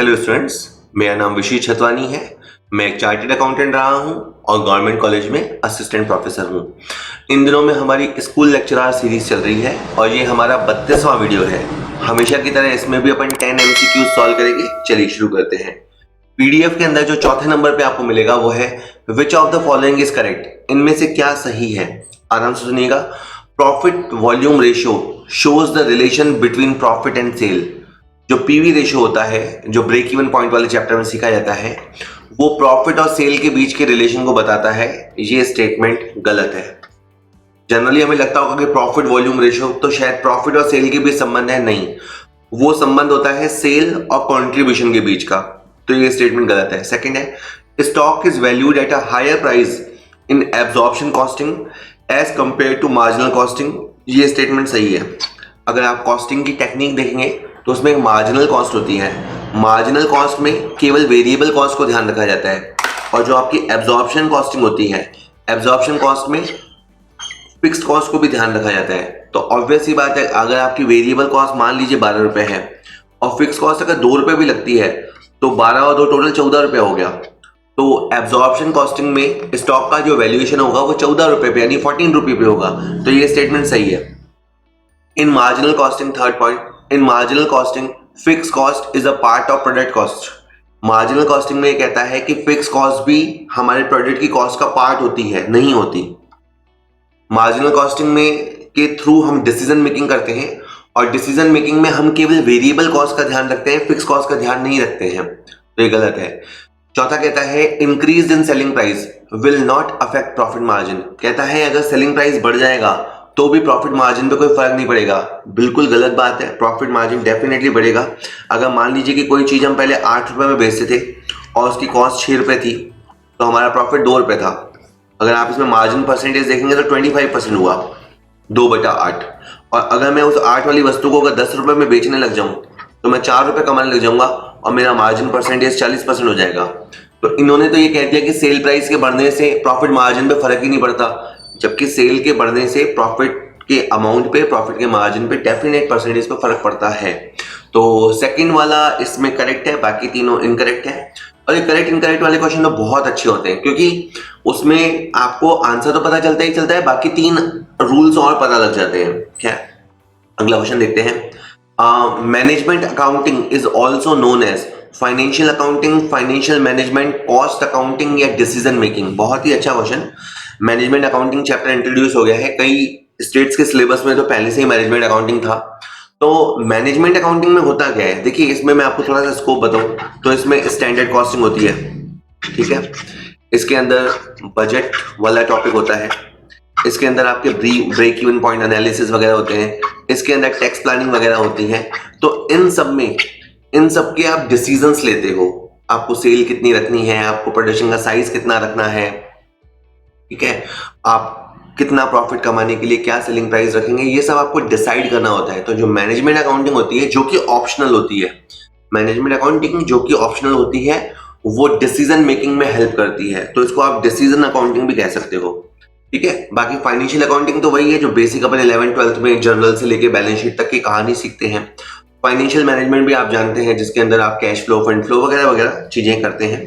Hello students, मेरा नाम विशी छतवानी है। मैं एक चार्टर्ड अकाउंटेंट रहा हूं और गवर्नमेंट कॉलेज में असिस्टेंट प्रोफेसर हूं। इन दिनों में हमारी स्कूल लेक्चरर सीरीज चल रही है और ये हमारा 32वां वीडियो है। हमेशा की तरह इसमें भी अपन 10 MCQ सॉल्व करेंगे। चलिए शुरू करते हैं। पीडीएफ के अंदर जो चौथे नंबर पे आपको मिलेगा वो है which of the following is correct. इनमें से क्या सही है, आराम से सुनिएगा। Profit volume ratio shows the relation between profit and sale. जो पीवी रेशियो होता है, जो ब्रेक इवन पॉइंट वाले चैप्टर में सीखा जाता है, वो प्रॉफिट और सेल के बीच के रिलेशन को बताता है। ये स्टेटमेंट गलत है। जनरली हमें लगता होगा कि प्रॉफिट वॉल्यूम रेशियो तो शायद प्रॉफिट और सेल के बीच संबंध है, नहीं, वो संबंध होता है सेल और कंट्रीब्यूशन के बीच का। तो ये स्टेटमेंट गलत है। सेकंड है, stock is valued at a higher price in absorption costing as compare to marginal costing. ये स्टेटमेंट सही है। अगर आप कॉस्टिंग की टेक्निक देखेंगे तो उसमें एक मार्जिनल कॉस्ट होती है। मार्जिनल कॉस्ट में केवल वेरिएबल कॉस्ट को ध्यान रखा जाता है, और जो आपकी एब्जॉर्प्शन कॉस्टिंग होती है, एब्जॉर्प्शन कॉस्ट में फिक्स्ड कॉस्ट को भी ध्यान रखा जाता है। तो ऑब्वियस ही बात है, अगर आपकी वेरिएबल कॉस्ट मान लीजिए 12 रुपए है और फिक्स कॉस्ट अगर 2 रुपए भी लगती है तो 12 और 2 टोटल 14 रुपए हो गया। तो एब्जॉर्प्शन कॉस्टिंग में स्टॉक का जो वैल्यूएशन होगा वो 14 रुपए पे यानी 14 रुपए पे होगा। तो ये स्टेटमेंट सही है। इन marginal costing, third point, in marginal costing fix cost is a part of product cost. Marginal costing में ये कहता है कि फिक्स कॉस्ट भी हमारे प्रोडक्ट की कॉस्ट का पार्ट होती है, नहीं होती। मार्जिनल कॉस्टिंग में के थ्रू हम डिसीजन मेकिंग करते हैं और डिसीजन मेकिंग में हम केवल वेरिएबल कॉस्ट का ध्यान रखते हैं, फिक्स कॉस्ट का ध्यान नहीं रखते हैं। तो ये गलत है। चौथा कहता है increase in selling price will not affect profit margin. कहता है अगर सेलिंग प्राइस बढ़ जाएगा तो भी प्रॉफिट मार्जिन पे कोई फर्क नहीं पड़ेगा। बिल्कुल गलत बात है। प्रॉफिट मार्जिन डेफिनेटली बढ़ेगा। अगर मान लीजिए कि कोई चीज हम पहले 8 रुपए में बेचते थे और उसकी कॉस्ट 6 रुपए थी तो हमारा प्रॉफिट 2 रुपए था। अगर आप इसमें मार्जिन परसेंटेज देखेंगे तो 25% हुआ, 2/8। और अगर मैं उस 8 वाली वस्तु को अगर 10 रुपए में बेचने लग जाऊं तो मैं 4 रुपए कमाने लग जाऊंगा और मेरा मार्जिन परसेंटेज 40% हो जाएगा। तो इन्होंने तो ये कह दिया कि सेल प्राइस के बढ़ने से प्रॉफिट मार्जिन पे फर्क ही नहीं पड़ता, जबकि सेल के बढ़ने से प्रॉफिट के अमाउंट पे, प्रॉफिट के मार्जिन पे डेफिनेट परसेंटेज पे फर्क पड़ता है। तो सेकंड वाला इसमें करेक्ट है, बाकी तीनों इनकरेक्ट है। और ये करेक्ट इनकरेक्ट वाले क्वेश्चन तो बहुत अच्छे होते हैं क्योंकि उसमें आपको आंसर तो पता चलता ही चलता है, बाकी 3 रूल्स और पता लग जाते हैं। क्या, अगला क्वेश्चन देखते हैं। Management accounting is also known as financial accounting, financial management, cost accounting या डिसीजन मेकिंग। बहुत ही अच्छा question. Management accounting chapter introduce हो गया है, कई स्टेट्स के सिलेबस में तो पहले से ही मैनेजमेंट अकाउंटिंग था। तो मैनेजमेंट अकाउंटिंग में होता क्या है, देखिए इसमें मैं आपको थोड़ा सा स्कोप बताऊं तो इसमें स्टैंडर्ड कॉस्टिंग होती है, ठीक है। इसके अंदर बजट वाला टॉपिक होता है, इसके अंदर आपके ब्रेक इवन पॉइंट एनालिसिस वगैरह होते हैं, इसके अंदर टैक्स प्लानिंग वगैरह होती है। तो इन सब के आप डिसीजंस लेते हो। आपको सेल कितनी रखनी है, आपको प्रोडक्शन का साइज कितना रखना है, ठीक है, आप कितना प्रॉफिट कमाने के लिए क्या सेलिंग प्राइस रखेंगे, ये सब आपको डिसाइड करना होता है। तो जो मैनेजमेंट अकाउंटिंग होती है जो कि ऑप्शनल होती है, मैनेजमेंट अकाउंटिंग जो कि ऑप्शनल होती है, वो डिसीजन मेकिंग में हेल्प करती है। तो इसको आप डिसीजन अकाउंटिंग भी कह सकते हो, ठीक है। बाकी फाइनेंशियल अकाउंटिंग तो वही है जो बेसिक अपन 11th-12th में जनरल से लेके बैलेंस शीट तक की कहानी सीखते हैं। फाइनेंशियल मैनेजमेंट भी आप जानते हैं जिसके अंदर आप कैश फ्लो, फंड फ्लो वगैरह वगैरह चीजें करते हैं।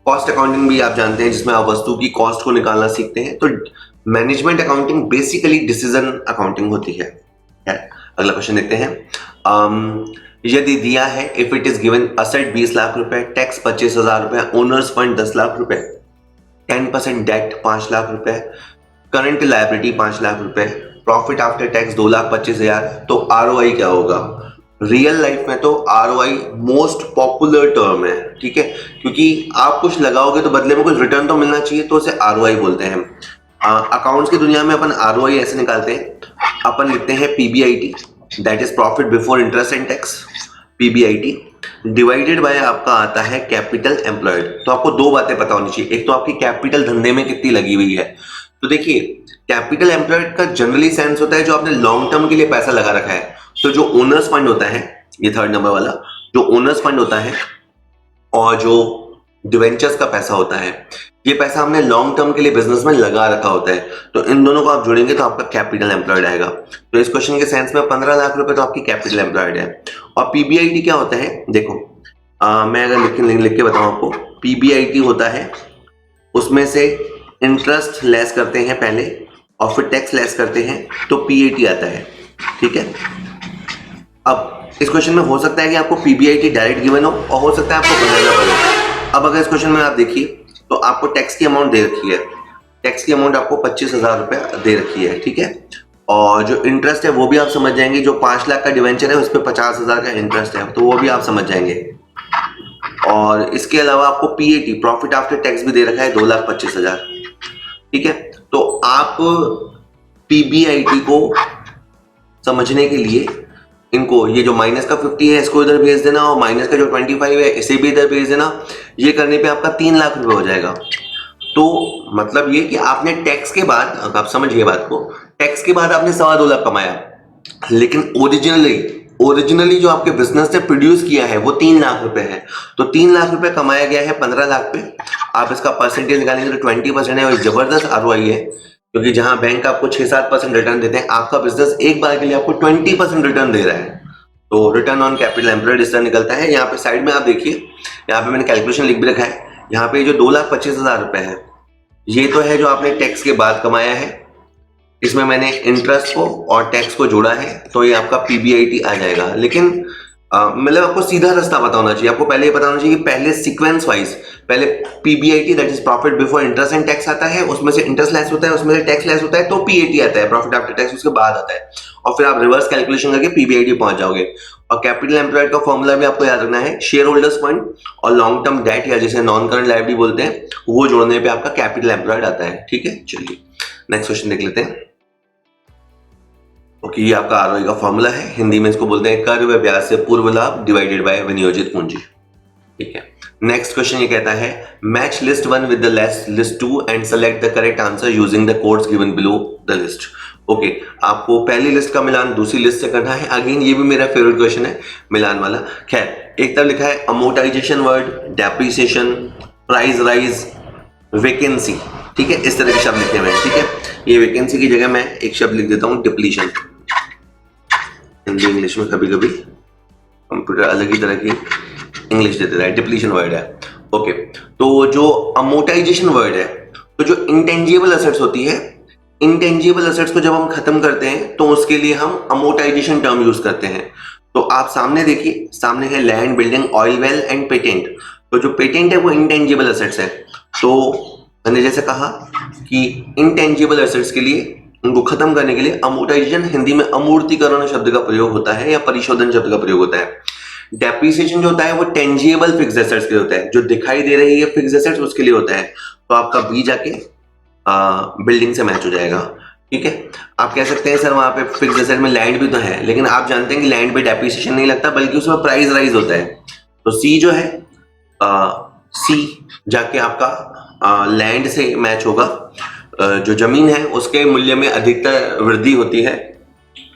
कॉस्ट अकाउंटिंग भी आप जानते हैं जिसमें आप वस्तु की कॉस्ट को निकालना सीखते हैं। तो management accounting basically decision accounting होती है। अगला क्वेश्चन देखते हैं। यदि दिया है if it is given asset 20 lakh रुपए, टैक्स 25,000 रुपए, ओनर्स फंड 10 लाख रुपए, 10% डेट 5 लाख रुपए, करंट लायबिलिटी 5 लाख रुपए, प्रॉफिट आफ्टर टैक्स 2,25,000, तो आरओआई क्या होगा। रियल लाइफ में तो आरओआई मोस्ट पॉपुलर टर्म है, ठीक है, क्योंकि आप कुछ लगाओगे तो बदले में कुछ रिटर्न तो मिलना चाहिए, तो उसे आरओआई बोलते हैं। अकाउंट्स की दुनिया में अपन आरओआई ऐसे निकालते हैं, अपन लिखते हैं PBIT, that is profit before interest and tax, PBIT divided by आपका आता है कैपिटल एम्प्लॉयड। तो आपको 2 बातें पता होनी चाहिए, एक तो आपकी कैपिटल धंधे में कितनी लगी हुई है। तो देखिए कैपिटल एम्प्लॉयड का जनरली सेंस होता है जो आपने लॉन्ग टर्म के लिए पैसा लगा रखा है। तो जो ओनर्स फंड होता है, ये थर्ड नंबर वाला, जो ओनर्स फंड होता है और जो डिवेंचर्स का पैसा होता है, ये पैसा हमने लॉन्ग टर्म के लिए बिजनेस में लगा रखा होता है। तो इन दोनों को आप जोड़ेंगे तो आपका कैपिटल एम्प्लॉयड आएगा। तो इस क्वेश्चन के सेंस में 15 लाख रुपए तो आपकी कैपिटल एम्प्लॉयड है। और पीबीआईटी क्या होता है, देखो मैं अगर लिख के बताऊं आपको, पीबीआईटी होता है, उसमें से इंटरेस्ट लेस करते हैं पहले और फिर टैक्स लेस करते हैं तो पीएटी आता है। ठीक है, अब इस क्वेश्चन में हो सकता है कि आपको पीबीआईटी डायरेक्ट गिवन हो और हो सकता है आपको बनाना पड़े। अब अगर इस क्वेश्चन में आप देखिए तो आपको टैक्स की अमाउंट दे रखी है, टैक्स की अमाउंट आपको 25,000 रुपये दे रखी है। ठीक है, और जो इंटरेस्ट है वो भी आप समझ जाएंगे, जो 5 लाख का डिवेंचर है उस पर 50,000 का इंटरेस्ट है, तो वो भी आप समझ जाएंगे। और इसके अलावा आपको पीएटी प्रॉफिट आफ्टर टैक्स भी दे रखा है 2,25,000। ठीक है, तो आप पीबीआईटी को समझने के लिए इनको ये जो माइनस का 50 है इसको इधर भेज देना और माइनस का जो 25 है इसे भी इधर भेज देना। ये करने पे आपका 3 लाख रुपए हो जाएगा। तो मतलब ये कि आपने टैक्स के बाद, आप समझिए बात को, टैक्स के बाद आपने 2.25 लाख कमाया, लेकिन ओरिजिनली जो आपके बिजनेस ने प्रोड्यूस किया है वो 3 लाख रुपए है। तो 3 लाख रुपए कमाया गया है 15 लाख पे। आप इसका परसेंटेज निकालेंगे तो 20% है और जबरदस्त आरओआई है, क्योंकि जहां बैंक आपको 6-7% रिटर्न देते हैं, आपका बिजनेस एक बार के लिए आपको 20% रिटर्न दे रहा है। तो रिटर्न ऑन कैपिटल एम्प्लॉयड इस तरह निकलता है। यहाँ पे साइड में आप देखिए, यहाँ पे मैंने कैलकुलेशन लिख भी रखा है। यहाँ पे जो 2,25,000 रुपए है ये तो है जो आपने टैक्स के बाद कमाया है, इसमें मैंने इंटरेस्ट को और टैक्स को जोड़ा है, तो ये आपका पीबीआईटी आ जाएगा। लेकिन मतलब आपको सीधा रास्ता पता होना चाहिए, आपको पहले ये पता होना चाहिए कि पहले सीक्वेंस वाइज पहले PBIT that is profit before interest and tax आता है, उसमें से इंटरेस्ट लेस होता है, उसमें से टैक्स लेस होता है, तो पीएटी आता है प्रॉफिट आफ्टर टैक्स, उसके बाद आता है। और फिर आप रिवर्स कैलकुलेशन करके पीबीआईटी पहुंच जाओगे। और कैपिटल एम्प्लॉयड का फॉर्मूला भी आपको याद रखना है, शेयर होल्डर्स फंड और लॉन्ग टर्म डेट या जिसे नॉन करंट लायबिलिटी बोलते हैं वो जोड़ने पे आपका कैपिटल एम्प्लॉयड आता है। ठीक है, चलिए नेक्स्ट क्वेश्चन देख लेते हैं। ओके, ये आपका आरओआई का फॉर्मूला है, हिंदी में इसको बोलते हैं कर व ब्याज से पूर्व लाभ डिवाइडेड बाय विनियोजित पूंजी। ठीक है, नेक्स्ट क्वेश्चन ये कहता है match list 1 with the list 2 and select the correct answer using the codes given below the list. Okay, आपको पहली लिस्ट का मिलान दूसरी लिस्ट से करना है। अगेन ये भी मेरा फेवरेट क्वेश्चन है मिलान वाला। खैर, एक तरफ लिखा है amortisation word, depreciation, price rise, vacancy. ठीक है, इस तरह के शब्द लिखे हुए हैं। ठीक है, ये वैकेंसी की जगह मैं एक शब्द लिख देता हूं डिप्लीशन। हिंदी इंग्लिश में कभी कभी कंप्यूटर अलग ही तरह की इंग्लिश दे देता है, डिप्लीशन वर्ड है। ओके, तो जो अमोर्टाइजेशन वर्ड है, तो जो इंटेंजिबल एसेट्स होती है, इंटेंजिबल एसेट्स को जब हम खत्म करते हैं तो उसके लिए हम अमोर्टाइजेशन टर्म यूज करते हैं। तो आप सामने देखिए, सामने है land, building, oil well and patent. तो जो पेटेंट है वो इंटेंजिबल एसेट्स है। तो मैंने जैसे कहा कि इंटेंजिबल एसेट्स के लिए, उनको खत्म करने के लिए अमोर्टाइजेशन, हिंदी में अमूर्तीकरण शब्द का प्रयोग होता है या परिशोधन शब्द का प्रयोग होता है। डेप्रिसिएशन जो होता है वो टेंजिबल फिक्स्ड एसेट्स के लिए होता है, जो दिखाई दे रही है फिक्स्ड एसेट्स उसके लिए होता है। तो आपका बी जाके बिल्डिंग से मैच हो जाएगा। ठीक है, आप कह सकते हैं सर वहां पे फिक्स्ड एसेट में लैंड भी तो है, लेकिन आप जानते हैं कि लैंड पे डेप्रिसिएशन नहीं लगता बल्कि उसमें प्राइस राइज होता है। तो सी जो है, सी जाके आपका लैंड से मैच होगा। जो जमीन है उसके मूल्य में अधिकतर वृद्धि होती है।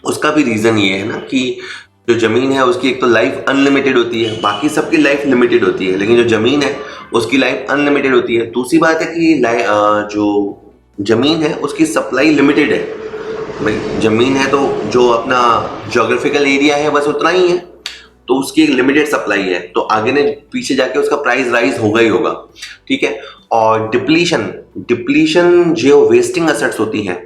उसका भी रीजन ये है ना कि जो जमीन है उसकी एक तो लाइफ अनलिमिटेड होती है, बाकी सबकी लाइफ लिमिटेड होती है, लेकिन जो जमीन है उसकी लाइफ अनलिमिटेड होती है। दूसरी बात है कि जो जमीन है उसकी सप्लाई लिमिटेड है। भाई जमीन है तो जो अपना ज्योग्राफिकल एरिया है बस उतना ही है, तो उसकी एक लिमिटेड सप्लाई है, तो आगे ने पीछे जाके उसका प्राइस राइज होगा ही होगा। ठीक है, और डिप्लीशन जो वेस्टिंग एसेट्स होती हैं,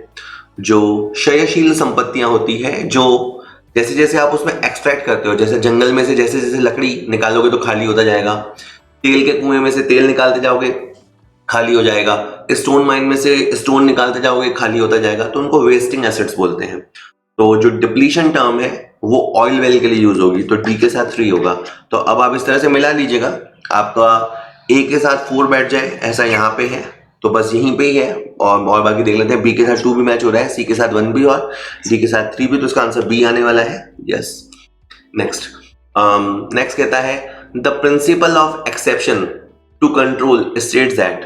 जो क्षयशील संपत्तियां होती है, जो जैसे जैसे आप उसमें एक्सट्रैक्ट करते हो, जैसे जंगल में से जैसे जैसे लकड़ी निकालोगे तो खाली होता जाएगा, तेल के कुएं में से तेल निकालते जाओगे खाली हो जाएगा, स्टोन माइन में से स्टोन निकालते जाओगे खाली होता जाएगा, तो उनको वेस्टिंग एसेट्स बोलते हैं। तो जो डिप्लीशन टर्म है वो ऑयल वेल के लिए यूज होगी, तो डी के साथ 3 होगा। तो अब आप इस तरह से मिला लीजिएगा, आपका ए के साथ 4 बैठ जाए, ऐसा यहाँ पे है तो बस यहीं पे ही है। और बाकी देख लेते हैं, बी के साथ 2 भी मैच हो रहा है, सी के साथ 1 भी और डी के साथ 3 भी, तो इसका आंसर बी आने वाला है। यस, नेक्स्ट कहता है the principle of exception to control states that.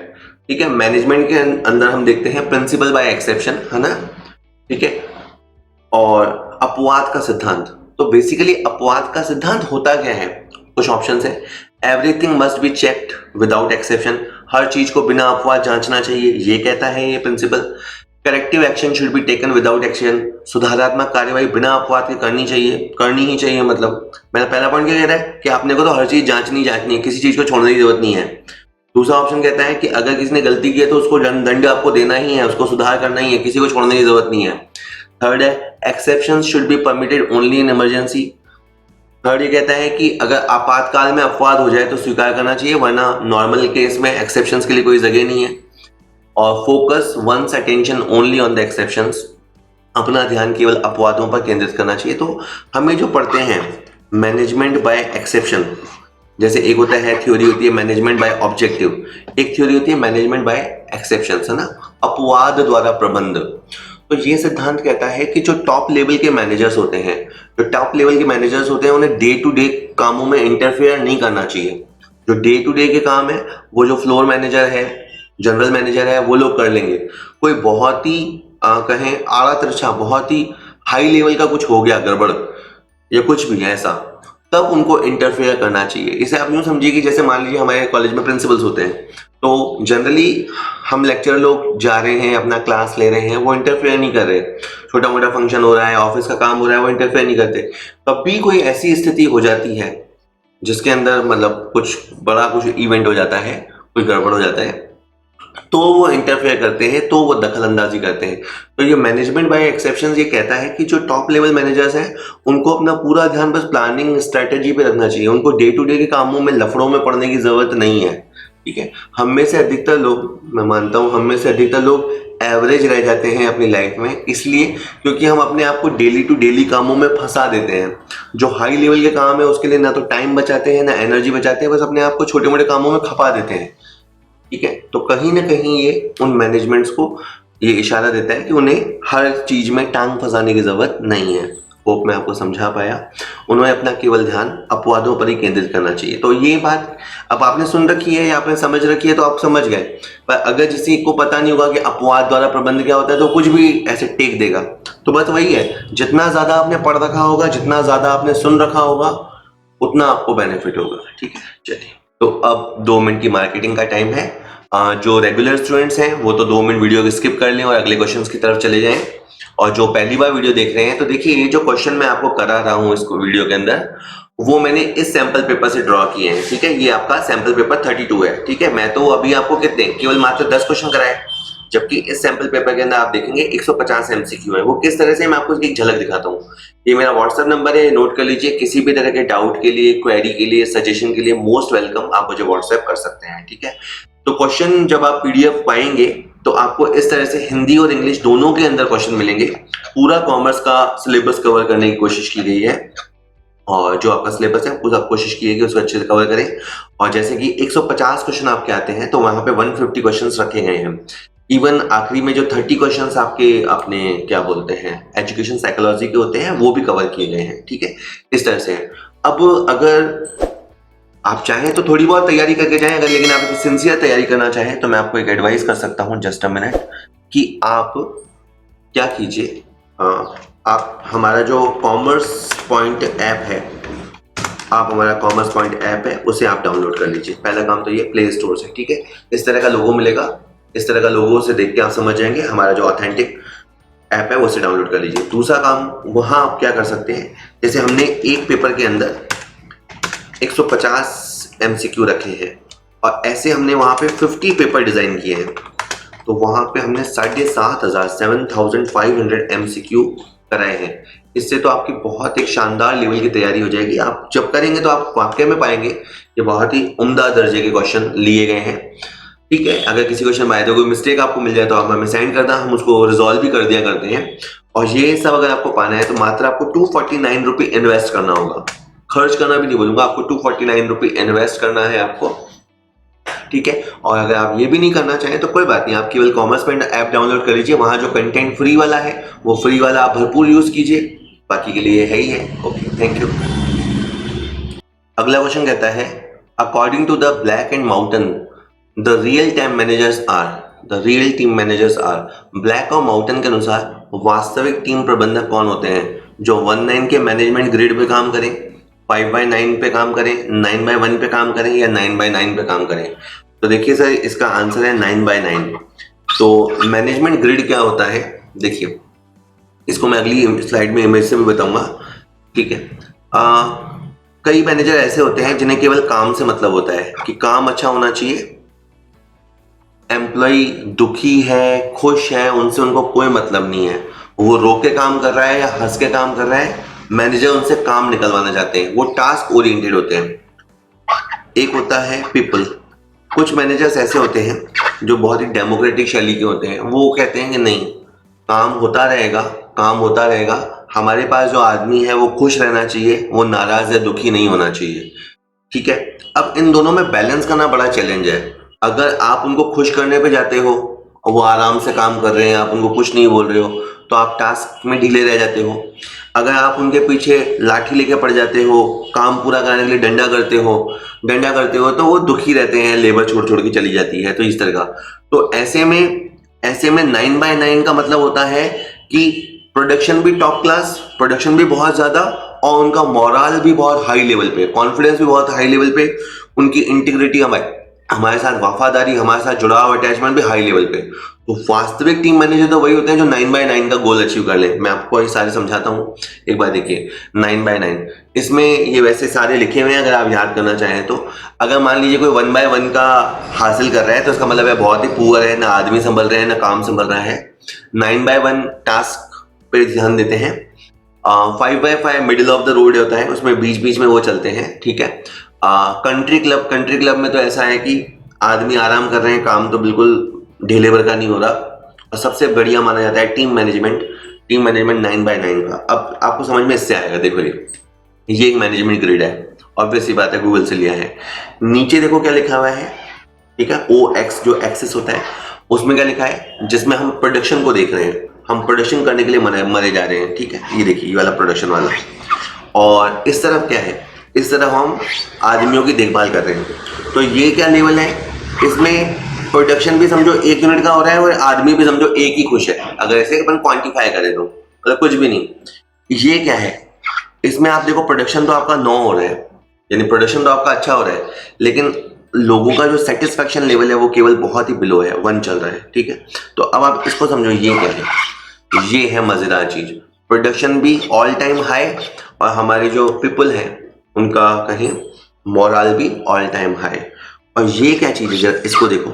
ठीक है, मैनेजमेंट के अंदर हम देखते हैं प्रिंसिपल बाय एक्सेप्शन, है ना। ठीक है, और अपवाद का सिद्धांत। तो बेसिकली अपवाद का सिद्धांत होता क्या है, कुछ ऑप्शन है। Everything must be checked without exception, हर चीज को बिना अपवाद जांचना चाहिए, ये कहता है ये principle. Corrective action should be taken without action, सुधारात्मक कार्यवाही बिना अपवाद के करनी ही चाहिए। मतलब मेरा पहला पॉइंट क्या कह रहा है कि आपने को तो हर चीज जांचनी है, किसी चीज को छोड़ने की जरूरत नहीं है। दूसरा ऑप्शन कहता है कि अगर किसी ने गलती की है तो उसको दंड आपको देना ही है, उसको सुधार करना ही है, किसी को छोड़ने की जरूरत नहीं है। थर्ड है exceptions should be permitted only in emergency. Third ये कहता है कि अगर आपातकाल में अपवाद हो जाए तो स्वीकार करना चाहिए, वरना नॉर्मल केस में एक्सेप्शंस के लिए कोई जगह नहीं है। और focus one's attention only on the exceptions, अपना ध्यान केवल अपवादों पर केंद्रित करना चाहिए। तो हमें जो पढ़ते हैं मैनेजमेंट बाय एक्सेप्शन, जैसे एक होता है थ्योरी होती है मैनेजमेंट बाय ऑब्जेक्टिव, एक थ्योरी होती है मैनेजमेंट बाय एक्सेप्शंस, है ना, अपवाद द्वारा प्रबंध। तो ये सिद्धांत कहता है कि जो टॉप लेवल के मैनेजर्स होते हैं, उन्हें डे टू डे कामों में इंटरफेयर नहीं करना चाहिए। जो डे टू डे के काम है वो जो फ्लोर मैनेजर है, जनरल मैनेजर है, वो लोग कर लेंगे। कोई बहुत ही कहें आड़ा तिरछा, बहुत ही हाई लेवल का कुछ हो गया गड़बड़ या कुछ भी ऐसा, तब उनको इंटरफेयर करना चाहिए। इसे आप यूं समझिए कि जैसे मान लीजिए हमारे कॉलेज में प्रिंसिपल्स होते हैं, तो जनरली हम लेक्चर लोग जा रहे हैं, अपना क्लास ले रहे हैं, वो इंटरफेयर नहीं कर रहे। छोटा मोटा फंक्शन हो रहा है, ऑफिस का काम हो रहा है, वो इंटरफेयर नहीं करते। कभी कोई ऐसी स्थिति हो जाती है जिसके अंदर मतलब कुछ बड़ा कुछ इवेंट हो जाता है, कोई गड़बड़ हो जाता है, तो वो इंटरफेयर करते हैं, तो वो दखल अंदाजी करते हैं। तो ये मैनेजमेंट बाय एक्सेप्शंस ये कहता है कि जो टॉप लेवल मैनेजर्स हैं उनको अपना पूरा ध्यान बस प्लानिंग स्ट्रेटेजी पे रखना चाहिए, उनको डे टू डे के कामों में लफड़ों में पड़ने की जरूरत नहीं है। ठीक है, हम में से अधिकतर लोग, मैं मानता हूं हम में से अधिकतर लोग एवरेज रह जाते हैं अपनी लाइफ में, इसलिए क्योंकि हम अपने आप को डेली टू डेली कामों में फंसा देते हैं। जो हाई लेवल के काम है उसके लिए ना तो टाइम बचाते हैं ना एनर्जी बचाते हैं, बस अपने आप को छोटे मोटे कामों में खपा देते हैं। ठीक है, तो कहीं ना कहीं ये उन मैनेजमेंट्स को ये इशारा देता है कि उन्हें हर चीज में टांग फंसाने की जरूरत नहीं है। होप मैं आपको समझा पाया। उन्हें अपना केवल ध्यान अपवादों पर ही केंद्रित करना चाहिए। तो ये बात अब आपने सुन रखी है या आपने समझ रखी है तो आप समझ गए, पर अगर किसी को पता नहीं होगा कि अपवाद द्वारा प्रबंध क्या होता है तो कुछ भी ऐसे टेक देगा। तो बस वही है, जितना ज्यादा आपने पढ़ रखा होगा, जितना ज्यादा आपने सुन रखा होगा, उतना आपको बेनिफिट होगा। ठीक है, चलिए, तो अब 2 मिनट की मार्केटिंग का टाइम है। जो रेगुलर स्टूडेंट्स हैं वो तो 2 मिनट वीडियो को स्किप कर लें और अगले क्वेश्चंस की तरफ चले जाएं। और जो पहली बार वीडियो देख रहे हैं तो देखिए, ये जो क्वेश्चन मैं आपको करा रहा हूं इसको वीडियो के अंदर, वो मैंने इस सैंपल पेपर से ड्रॉ किए हैं। ठीक है, ये आपका सैंपल पेपर 32 है। ठीक है, मैं तो अभी आपको कितने केवल मात्र 10 क्वेश्चन कराए, जबकि इस सैंपल पेपर के अंदर आप देखेंगे 150 एमसीक्यू है। वो किस तरह से, मैं आपको एक झलक दिखाता हूँ। ये मेरा व्हाट्सएप नंबर है, नोट कर लीजिए। किसी भी तरह के डाउट के लिए, क्वेरी के लिए, सजेशन के लिए मोस्ट वेलकम, आप मुझे व्हाट्सएप कर सकते हैं। ठीक है, तो क्वेश्चन जब आप पीडीएफ पाएंगे तो आपको इस तरह से हिंदी और इंग्लिश दोनों के अंदर क्वेश्चन मिलेंगे। पूरा कॉमर्स का सिलेबस कवर करने की कोशिश की गई है, और जो आपका सिलेबस है पूरा कोशिश की है कि उसको अच्छे से कवर करें। और जैसे कि 150 क्वेश्चन आपके आते हैं तो वहां पे 150 क्वेश्चंस रखे गए हैं। इवन आखिरी में जो 30 क्वेश्चंस आपके अपने क्या बोलते हैं एजुकेशन साइकोलॉजी के होते हैं, वो भी कवर किए गए हैं। ठीक है, इस तरह से। अब अगर आप चाहें तो थोड़ी बहुत तैयारी करके जाएं, अगर लेकिन आप सिंसियर तैयारी करना चाहें तो मैं आपको एक एडवाइस कर सकता हूं, जस्ट अ मिनट, कि आप क्या कीजिए, आप हमारा जो कॉमर्स पॉइंट ऐप है, उसे आप डाउनलोड कर लीजिए। पहला काम तो ये प्ले स्टोर से। ठीक है, इस तरह का लोगो मिलेगा, इस तरह का लोगो से देख के आप समझ जाएंगे हमारा जो ऑथेंटिक ऐप है उसे डाउनलोड कर लीजिए। दूसरा काम, वहां आप क्या कर सकते हैं, जैसे हमने एक पेपर के अंदर 150 एमसीक्यू रखे हैं और ऐसे हमने वहां पे 50 पेपर डिजाइन किए हैं, तो वहां पे हमने 7,500 एमसीक्यू कराए हैं। इससे तो आपकी बहुत एक शानदार लेवल की तैयारी हो जाएगी। आप जब करेंगे तो आप वाकई में पाएंगे ये बहुत ही उम्दा दर्जे के क्वेश्चन लिए गए हैं। ठीक है, अगर किसी क्वेश्चन में आए तो कोई मिस्टेक आपको मिल जाए तो आप हमें सेंड करना, हम उसको रिजॉल्व भी कर दिया करते हैं। और ये सब अगर आपको पाना है तो मात्र आपको 249 रुपये इन्वेस्ट करना होगा। खर्च करना भी नहीं बोलूंगा, आपको 249 रुपये इन्वेस्ट करना है आपको। ठीक है, और अगर आप ये भी नहीं करना चाहें तो कोई बात नहीं, आप केवल कॉमर्स पॉइंट ऐप डाउनलोड कर लीजिए। वहां जो कंटेंट फ्री वाला है वो फ्री वाला आप भरपूर यूज कीजिए, बाकी के लिए है ही है। Okay, thank you. अगला क्वेश्चन कहता है, according to the Black and Mountain the real team managers are. Black और माउंटेन के अनुसार वास्तविक टीम प्रबंधक कौन होते हैं, जो 1/9 के मैनेजमेंट ग्रिड पे काम करें, 5/9 पे काम करें, 9/1 पे काम करें या 9/9 पे काम करें। तो देखिए सर, इसका आंसर है 9/9। तो मैनेजमेंट ग्रिड क्या होता है, देखिए इसको मैं अगली स्लाइड में इमेज से भी बताऊंगा, ठीक है। कई मैनेजर ऐसे होते हैं जिन्हें केवल काम से मतलब होता है कि काम अच्छा होना चाहिए, एम्प्लॉय दुखी है खुश है उनसे उनको कोई मतलब नहीं है, वो रो के काम कर रहा है या हंस के काम कर रहा है, मैनेजर उनसे काम निकलवाना चाहते हैं, वो टास्क ओरिएंटेड होते हैं। एक होता है पीपल, कुछ मैनेजर्स ऐसे होते हैं जो बहुत ही डेमोक्रेटिक शैली के होते हैं, वो कहते हैं कि नहीं काम होता रहेगा, काम होता रहेगा, हमारे पास जो आदमी है वो खुश रहना चाहिए, वो नाराज या दुखी नहीं होना चाहिए, ठीक है। अब इन दोनों में बैलेंस करना बड़ा चैलेंज है। अगर आप उनको खुश करने पे जाते हो और वो आराम से काम कर रहे हैं, आप उनको कुछ नहीं बोल रहे हो, तो आप टास्क में ढीले रह जाते हो। अगर आप उनके पीछे लाठी लेके पड़ जाते हो, काम पूरा करने के लिए डंडा करते हो तो वो दुखी रहते हैं, लेबर छोड़ छोड़ के चली जाती है, तो इस तरह का। तो ऐसे में 9/9 का मतलब होता है कि प्रोडक्शन भी टॉप क्लास, प्रोडक्शन भी बहुत ज्यादा, और उनका मोरल भी बहुत हाई लेवल पे, कॉन्फिडेंस भी बहुत हाई लेवल पे, उनकी इंटीग्रिटी हमारे साथ वफादारी, हमारे साथ जुड़ाव अटैचमेंट भी हाई लेवल पे। तो वास्तविक टीम मैनेजर तो वही होते हैं जो 9/9 का गोल अचीव कर ले। मैं आपको ये सारे समझाता हूँ, एक बार देखिए 9/9 इसमें ये वैसे सारे लिखे हुए हैं, अगर आप याद करना चाहें तो। अगर मान लीजिए कोई 1/1 का हासिल कर रहा है तो इसका मतलब है बहुत ही पुअर है, ना आदमी संभल रहे हैं ना काम संभल रहा है। 9/1 टास्क पे ध्यान देते हैं। 5/5 मिडिल ऑफ द रोड होता है, उसमें बीच बीच में वो चलते हैं, ठीक है। कंट्री क्लब में तो ऐसा है कि आदमी आराम कर रहे हैं, काम तो बिल्कुल ढीले भर का नहीं हो रहा। और सबसे बढ़िया माना जाता है टीम मैनेजमेंट 9/9 का। अब आपको समझ में इससे आएगा, देखो ये एक मैनेजमेंट ग्रिड है, ऑब्वियस सी बात है, गूगल से लिया है। नीचे देखो क्या लिखा हुआ है, ठीक है, OX जो एक्सेस होता है उसमें क्या लिखा है, जिसमें हम प्रोडक्शन को देख रहे हैं, हम प्रोडक्शन करने के लिए मरे जा रहे हैं, ठीक है। ये देखिए ये वाला प्रोडक्शन वाला, और इस तरफ क्या है, इस तरफ हम आदमियों की देखभाल कर रहे हैं। तो ये क्या लेवल है, इसमें प्रोडक्शन भी समझो 1 यूनिट का हो रहा है और आदमी भी समझो एक ही खुश है, अगर ऐसे अपन क्वांटिफाई करें तो मतलब कुछ भी नहीं। ये क्या है, इसमें आप देखो प्रोडक्शन तो आपका 9 हो रहा है, यानी प्रोडक्शन तो आपका अच्छा हो रहा है, लेकिन लोगों का जो सेटिस्फेक्शन लेवल है वो केवल बहुत ही बिलो है, 1 चल रहा है, ठीक है। तो अब आप इसको समझो, ये क्या है, ये है मजेदार चीज, प्रोडक्शन भी ऑल टाइम हाई और हमारे जो पीपल हैं उनका कहें मोरल भी ऑल टाइम हाई। और ये क्या चीज है जरा इसको देखो,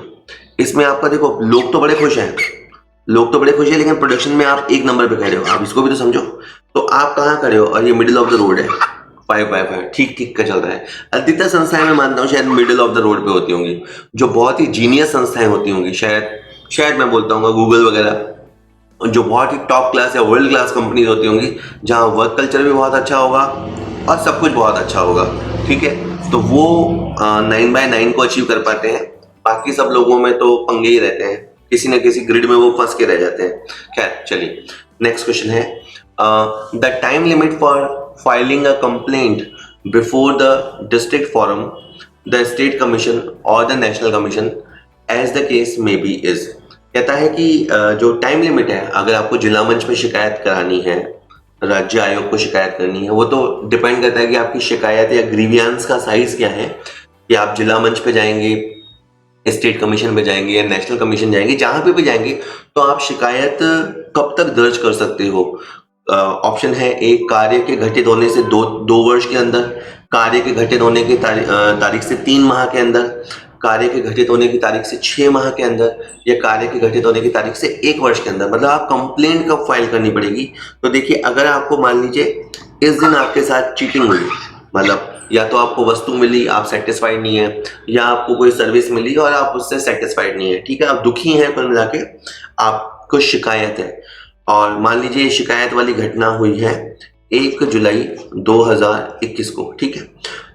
इसमें आपका देखो लोग तो बड़े खुश हैं, लेकिन प्रोडक्शन में आप 1 नंबर पे खड़े हो, आप इसको भी तो समझो। तो आप कहाँ खड़े हो, और ये मिडिल ऑफ द रोड है, 5/5 ठीक का चल रहा है। अधिकतर संस्थाएं मैं मानता हूँ शायद मिडिल ऑफ द रोड पे होती होंगी, जो बहुत ही जीनियस संस्थाएं होती होंगी, शायद मैं बोलता हूँ गूगल वगैरह, जो बहुत ही टॉप क्लास या वर्ल्ड क्लास कंपनीज होती होंगी, जहाँ वर्क कल्चर भी बहुत अच्छा होगा और सब कुछ बहुत अच्छा होगा, ठीक है। तो वो 9/9 को अचीव कर पाते हैं, बाकी सब लोगों में तो पंगे ही रहते हैं, किसी न किसी ग्रिड में वो फंस के रह जाते हैं। खैर चलिए, नेक्स्ट क्वेश्चन है, the time limit for filing a complaint before the district forum, the state commission और the national commission as the case may be is. कहता है कि जो टाइम लिमिट है, अगर आपको जिला मंच पे शिकायत करानी है, राज्य आयोग को शिकायत करनी है, वो तो डिपेंड करता है कि आपकी शिकायत या ग्रीवियंस का साइज क्या है, कि आप जिला मंच पे जाएंगे, स्टेट कमीशन पे जाएंगे या नेशनल कमीशन जाएंगे, जहां पे भी जाएंगे तो आप शिकायत कब तक दर्ज कर सकते हो। ऑप्शन है एक, कार्य के घटित होने से 2 वर्ष के अंदर, कार्य के घटित होने की तारीख से 3 माह के अंदर, कार्य के घटित होने की तारीख से 6 माह के अंदर, या कार्य के घटित होने की तारीख से 1 वर्ष के अंदर। मतलब आप कंप्लेंट कब फाइल करनी पड़ेगी। तो देखिए, अगर आपको मान लीजिए इस दिन आपके साथ चीटिंग हुई, मतलब या तो आपको वस्तु मिली आप सेटिस्फाइड नहीं है, या आपको कोई सर्विस मिली और आप उससे सेटिस्फाइड नहीं है, ठीक है, आप दुखी हैं, कुल मिला के आपको शिकायत है, और मान लीजिए शिकायत वाली घटना हुई है 1 जुलाई 2021 को, ठीक है।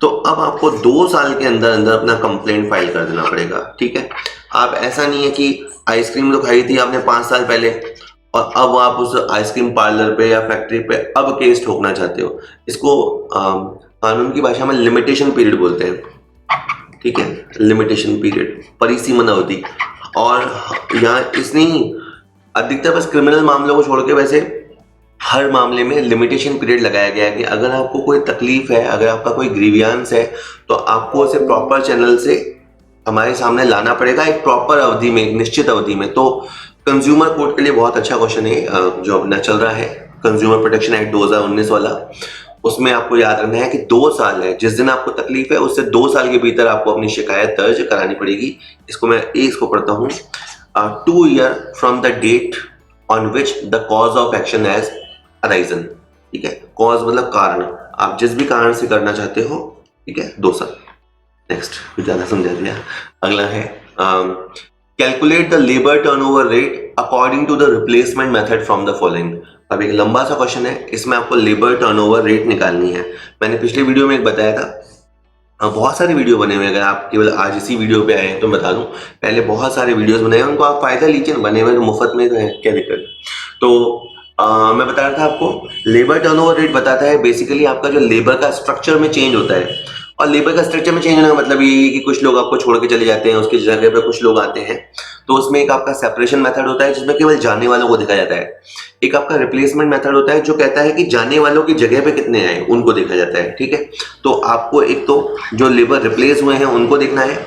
तो अब आपको 2 साल के अंदर अंदर अपना कंप्लेंट फाइल कर देना पड़ेगा, ठीक है। आप ऐसा नहीं है कि आइसक्रीम तो खाई थी आपने 5 साल पहले और अब आप उस आइसक्रीम पार्लर पे या फैक्ट्री पे अब केस ठोकना चाहते हो। इसको कानून की भाषा में लिमिटेशन पीरियड बोलते हैं, ठीक है, लिमिटेशन पीरियड, परिसीमन अवधि। और यहाँ इसने अधिकतर बस क्रिमिनल मामलों को छोड़ के वैसे हर मामले में लिमिटेशन पीरियड लगाया गया है कि अगर आपको कोई तकलीफ है, अगर आपका कोई ग्रीवियंस है, तो आपको उसे प्रॉपर चैनल से हमारे सामने लाना पड़ेगा एक प्रॉपर अवधि में, एक निश्चित अवधि में। तो कंज्यूमर कोर्ट के लिए बहुत अच्छा क्वेश्चन है जो अपना चल रहा है, कंज्यूमर प्रोटेक्शन एक्ट 2019 वाला। उसमें आपको याद रखना है कि 2 साल है, जिस दिन आपको तकलीफ है उससे 2 साल के भीतर आपको अपनी शिकायत दर्ज करानी पड़ेगी। इसको मैं इसको पढ़ता हूँ, 2 year from the date on which the cause of action has arisen. ठीक है, कॉज मतलब कारण, आप जिस भी कारण से करना चाहते हो। ठीक है, 2 साल। नेक्स्ट, कुछ ज्यादा समझा दिया। अगला है calculate the labour turnover rate according to the replacement method from the following. अब एक लंबा सा क्वेश्चन है, इसमें आपको लेबर टर्नओवर रेट निकालनी है। मैंने पिछले वीडियो में एक बताया था, बहुत सारे वीडियो बने हुए हैं, अगर आप केवल आज इसी वीडियो पे आए हैं तो बता दूं, पहले बहुत सारे वीडियोस बने हैं, उनको आप फायदा लीजिए, बने हुए मुफ्त में तो है, क्या दिक्कत। तो मैं बता रहा था आपको, लेबर टर्नओवर रेट बताता है बेसिकली आपका जो लेबर का स्ट्रक्चर में चेंज होता है। और लेबर का स्ट्रक्चर में चेंज होने का मतलब ये है कि कुछ लोग आपको छोड़ के चले जाते हैं, उसकी जगह पे कुछ लोग आते हैं। तो उसमें एक आपका सेपरेशन मेथड होता है जिसमें केवल जाने वालों को देखा जाता है। एक आपका रिप्लेसमेंट मेथड होता है जो कहता है कि जाने वालों की जगह पे कितने आए उनको देखा जाता है। ठीक है, तो आपको एक तो जो लेबर रिप्लेस हुए हैं उनको देखना है,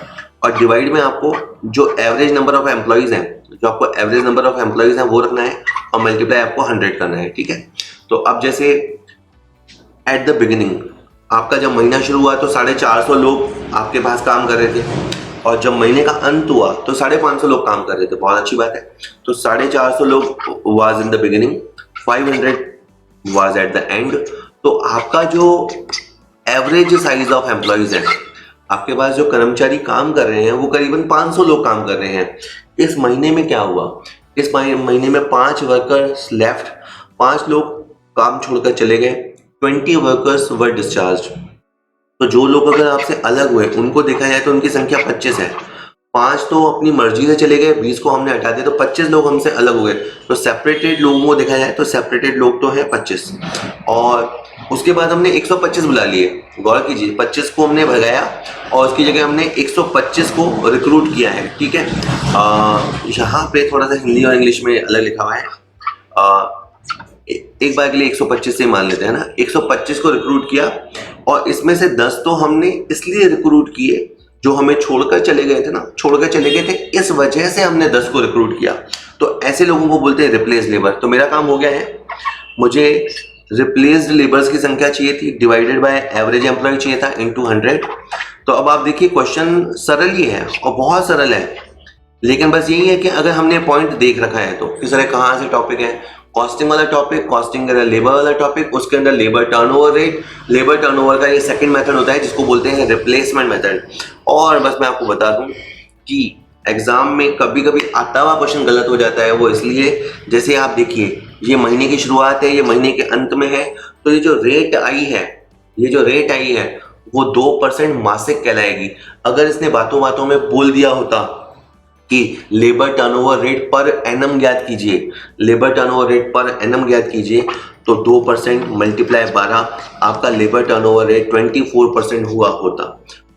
और डिवाइड में आपको जो एवरेज नंबर ऑफ एम्प्लॉइज हैं, जो आपको एवरेज नंबर ऑफ एम्प्लॉइज हैं वो रखना है, और मल्टीप्लाई आपको 100 करना है। ठीक है, तो अब जैसे एट द बिगिनिंग आपका जब महीना शुरू हुआ तो 450 लोग आपके पास काम कर रहे थे, और जब महीने का अंत हुआ तो 550 लोग काम कर रहे थे। बहुत अच्छी बात है। तो 450 लोग was in the beginning, 500 was at the end. तो आपका जो एवरेज साइज ऑफ एम्प्लॉइज है, आपके पास जो कर्मचारी काम कर रहे हैं वो करीबन 500 लोग काम कर रहे हैं। इस महीने में क्या हुआ, इस महीने में 5 वर्कर्स लेफ्ट, 5 लोग काम छोड़कर चले गए, 20 वर्कर्स वर डिस्चार्ज। तो जो लोग अगर आपसे अलग हुए उनको देखा जाए तो उनकी संख्या 25 है। 5 तो अपनी मर्जी से चले गए, 20 को हमने हटा दिया, तो 25 लोग हमसे अलग हुए। तो सेपरेटेड लोगों को देखा जाए तो सेपरेटेड लोग तो है 25, और उसके बाद हमने 125 बुला लिए। गौर कीजिए, 25 को हमने भगाया और उसकी जगह हमने 125 को रिक्रूट किया है। ठीक है, यहाँ पे थोड़ा सा हिंदी और इंग्लिश में अलग लिखा हुआ है। एक बार के लिए 125 से मान लेते हैं ना, 125 को रिक्रूट किया, और इसमें से 10 तो हमने इसलिए रिक्रूट किए जो हमें छोड़कर चले गए थे ना, छोड़कर चले गए थे, इस वजह से हमने 10 को रिक्रूट किया। तो ऐसे लोगों को बोलते हैं रिप्लेस लेबर। तो मेरा काम हो गया है, मुझे रिप्लेस्ड लेबर्स की संख्या चाहिए थी, डिवाइडेड बाय एवरेज एम्प्लॉय चाहिए था, इनटू 100। तो अब आप देखिए क्वेश्चन सरल ही है और बहुत सरल है, लेकिन बस यही है कि अगर हमने पॉइंट देख रखा है तो किस तरह कहाँ से टॉपिक है, कॉस्टिंग वाला टॉपिक, कॉस्टिंग का लेबर वाला टॉपिक, उसके अंदर labour turnover rate, labour turnover का ये सेकंड मेथड होता है जिसको बोलते हैं रिप्लेसमेंट मेथड। और बस मैं आपको बता दूं कि एग्जाम में कभी कभी आता हुआ क्वेश्चन गलत हो जाता है, वो इसलिए, जैसे आप देखिए ये महीने की शुरुआत है, ये महीने के अंत में है, तो ये जो रेट आई है, ये जो रेट आई है वो 2% मासिक कहलाएगी। अगर इसने बातों बातों में बोल दिया होता कि labour turnover rate per annum ज्ञात कीजिए, labour turnover rate per annum ज्ञात कीजिए, तो 2% मल्टीप्लाई 12, आपका लेबर टर्नओवर रेट 24% हुआ होता।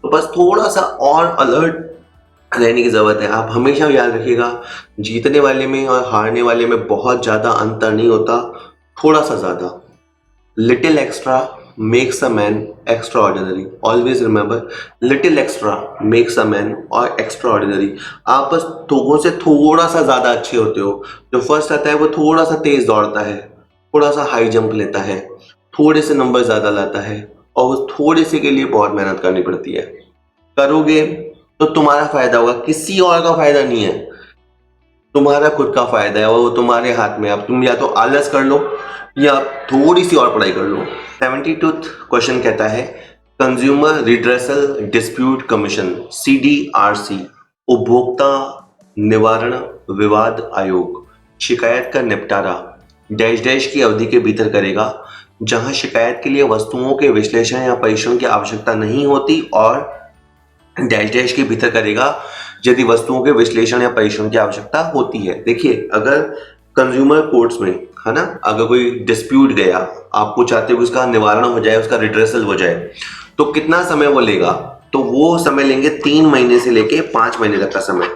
तो बस थोड़ा सा और अलर्ट रहने की जरूरत है। आप हमेशा याद रखिएगा, जीतने वाले में और हारने वाले में बहुत ज्यादा अंतर नहीं होता, थोड़ा सा ज्यादा। Little extra makes a man extraordinary. Always remember, little extra makes a man or extraordinary. आप बस लोगों से थोड़ा सा ज्यादा अच्छे होते हो। जो फर्स्ट आता है वो थोड़ा सा तेज दौड़ता है, थोड़ा सा हाई जंप लेता है, थोड़े से नंबर ज्यादा लाता है, और उस थोड़े से के लिए बहुत मेहनत करनी पड़ती है। करोगे तो तुम्हारा फायदा होगा, किसी और का फायदा नहीं है, तुम्हारा खुद का फायदा है, वो तुम्हारे हाथ में। अब तुम या तो आलस कर लो या थोड़ी सी और पढ़ाई कर लो। 72th क्वेश्चन कहता है consumer redressal dispute commission CDRC, उपभोक्ता निवारण विवाद आयोग, शिकायत का निपटारा डैश डैश की अवधि के भीतर करेगा, जहां शिकायत के लिए वस्तुओं के विश्लेषण या परीक्षण की आवश्यकता नहीं होती, और डैश डैश के भीतर करेगा यदि वस्तुओं के विश्लेषण या परीक्षण की आवश्यकता होती है। देखिए, अगर कंज्यूमर कोर्ट्स में है ना, अगर कोई डिस्प्यूट गया, आपको चाहते हो उसका निवारण हो जाए, उसका रिड्रेसल हो जाए, तो कितना समय वो लेगा, तो वो समय लेंगे 3 महीने से लेके 5 महीने तक का समय।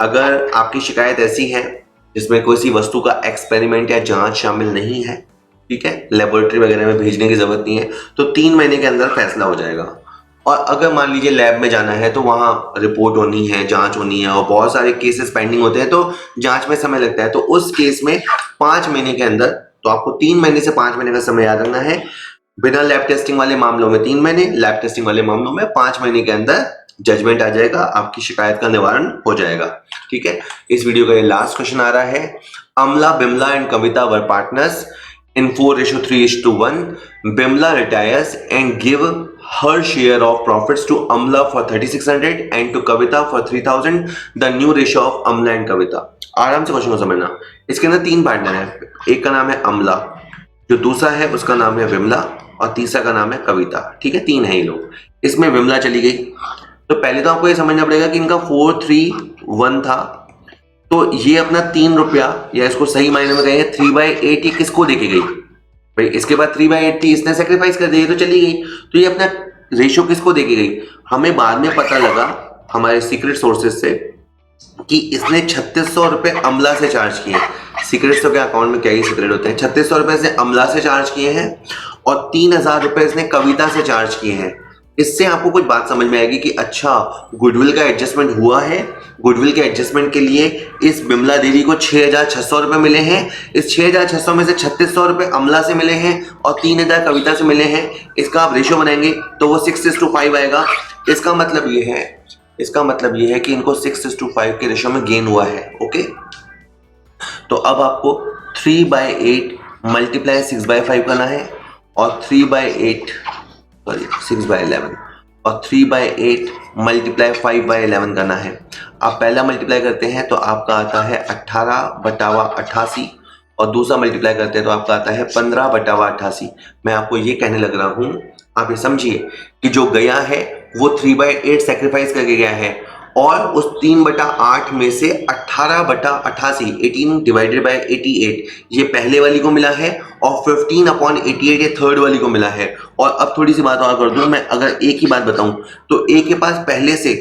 अगर आपकी शिकायत ऐसी है जिसमें कोई सी वस्तु का एक्सपेरिमेंट या जांच शामिल नहीं है, ठीक है, लेबोरेटरी वगैरह में भेजने की जरूरत नहीं है, तो 3 महीने के अंदर फैसला हो जाएगा। और अगर मान लीजिए लैब में जाना है तो वहाँ रिपोर्ट होनी है, जांच होनी है और बहुत सारे केसेस पेंडिंग होते हैं, तो जांच में समय लगता है। तो उस केस में 5 महीने के अंदर, तो आपको 3 महीने से 5 महीने का समय याद रखना है। बिना लैब टेस्टिंग वाले मामलों में 3 महीने, लैब टेस्टिंग वाले मामलों में 5 महीने के अंदर जजमेंट आ जाएगा, आपकी शिकायत का निवारण हो जाएगा। ठीक है, इस वीडियो का ये लास्ट क्वेश्चन आ रहा है। Amla, Bimla and Kavita were partners in 4:3:1. Bimla retires and give her share of profits to Amla for 3600 and to Kavita for 3000. The new ratio of Amla and Kavita. आराम से क्वेश्चन को समझना। इसके अंदर 3 पार्टनर हैं, एक का नाम है अमला, जो दूसरा है उसका नाम है विमला और तीसरा का नाम है कविता। ठीक है, 3 है ये लोग। इसमें विमला चली गई, तो पहले तो आपको ये समझना पड़ेगा कि इनका 431 था, तो ये अपना 3 रुपया, या इसको सही मायने में कहेंगे 3/8, ये किसको देके गई भाई? इसके बाद 3/8 थी, इसने सेक्रीफाइस कर दिया तो चली गई, तो ये अपना रेशियो किसको देके गई? हमें बाद में पता लगा हमारे सीक्रेट सोर्सेज से कि इसने 3600 रुपए अमला से चार्ज किए। सीक्रेट्स तो क्या, अकाउंट में क्या ही सीक्रेट होते हैं। 3600 रुपए इसने अमला से चार्ज किए हैं और 3000 रुपए इसने कविता से चार्ज किए हैं। इससे आपको कुछ बात समझ में आएगी कि अच्छा, गुडविल का एडजस्टमेंट हुआ है। गुडविल के एडजस्टमेंट के लिए इस बिमला देवी को 6600 रुपए मिले हैं। इस 6600 में से 3600 रुपए अमला से मिले हैं और 3000 कविता से मिले हैं। इसका आप रेशियो बनाएंगे तो वो 6:5 आएगा। इसका मतलब ये है कि इनको 6:5 के रेशियो में गेन हुआ है। ओके, तो अब आपको 3/8 मल्टीप्लाई 6/5 करना है और 6/11 और 3/8 मल्टीप्लाई 5/11 करना है। आप पहला मल्टीप्लाई करते हैं तो आपका आता है 18/88 और दूसरा मल्टीप्लाई करते हैं तो आपका आता है 15/88। मैं आपको ये कहने लग रहा हूं, आप ये समझिए कि जो गया है वो 3/8 सेक्रीफाइस करके गया है और उस 3/8 में से 18/88, 18 डिवाइडेड बाय 88, ये पहले वाली को मिला है और 15/88 ये थर्ड वाली को मिला है। और अब थोड़ी सी बात और कर दूं मैं, अगर एक ही बात बताऊं तो ए के पास पहले से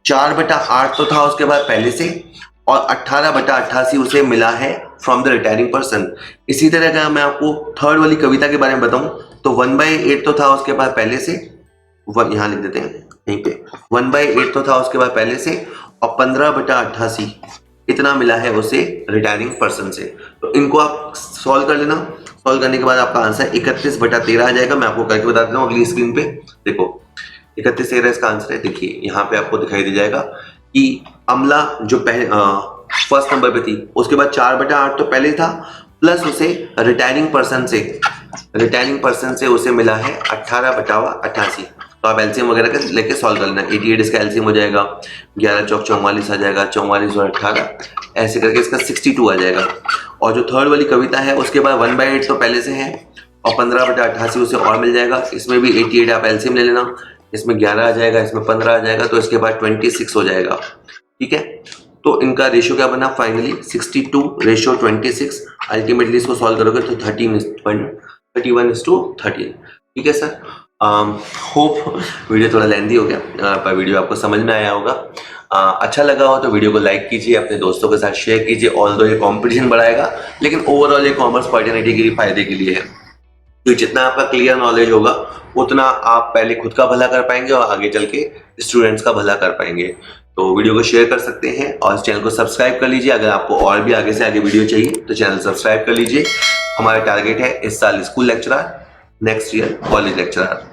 4/8 तो था उसके बाद पहले से, और 18/88 उसे मिला है फ्रॉम द रिटायरिंग पर्सन। इसी तरह का मैं आपको थर्ड वाली कविता के बारे में बताऊं तो 1/8 तो था उसके बाद पहले से, यहां लिख देते हैं यहीं पे, 1/8 तो था उसके बाद पहले से और 15/88 इतना मिला है उसे रिटायरिंग पर्सन से। तो इनको आप सॉल्व कर लेना। सॉल्व करने के बाद आपका आंसर 31/13 आ जाएगा। मैं आपको करके बता देता हूँ अगली स्क्रीन पे। देखो 31/13 इसका आंसर है। देखिए यहाँ पे आपको दिखाई दे जाएगा कि अमला जो फर्स्ट नंबर पे थी, उसके बाद 4/8 तो पहले था, प्लस उसे रिटायरिंग पर्सन से उसे मिला है 18/88। तो आप एलसीएम वगैरह का लेके सॉल्व कर लेना। 88 इसका एलसीएम हो जाएगा, 11 चौक 44 आ जाएगा, 44 और 18 ऐसे करके इसका 62 आ जाएगा। और जो थर्ड वाली कविता है उसके बाद 1/8 तो पहले से है और 15/88 उसे और मिल जाएगा। इसमें भी 88 आप एलसीएम ले लेना, इसमें 11 आ जाएगा, इसमें 15 आ जाएगा, तो इसके बाद 26 हो जाएगा। ठीक है, तो इनका रेशियो क्या बना फाइनली 62:26। अल्टीमेटली इसको सॉल्व करोगे तो 31:13। ठीक है सर, होप वीडियो थोड़ा लेंथी हो गया, पर वीडियो आपको समझ में आया होगा। अच्छा लगा हो तो वीडियो को लाइक कीजिए, अपने दोस्तों के साथ शेयर कीजिए। ऑल्दो ये कंपटीशन बढ़ाएगा, लेकिन ओवरऑल ये कॉमर्स फर्टिलिटी के लिए फायदे के लिए है। तो जितना आपका क्लियर नॉलेज होगा उतना आप पहले खुद का भला कर पाएंगे और आगे चल के स्टूडेंट्स का भला कर पाएंगे। तो वीडियो को शेयर कर सकते हैं और इस चैनल को सब्सक्राइब कर लीजिए। अगर आपको और भी आगे से आगे वीडियो चाहिए तो चैनल सब्सक्राइब कर लीजिए। हमारा टारगेट है इस साल school lecturer, next year college lecturer.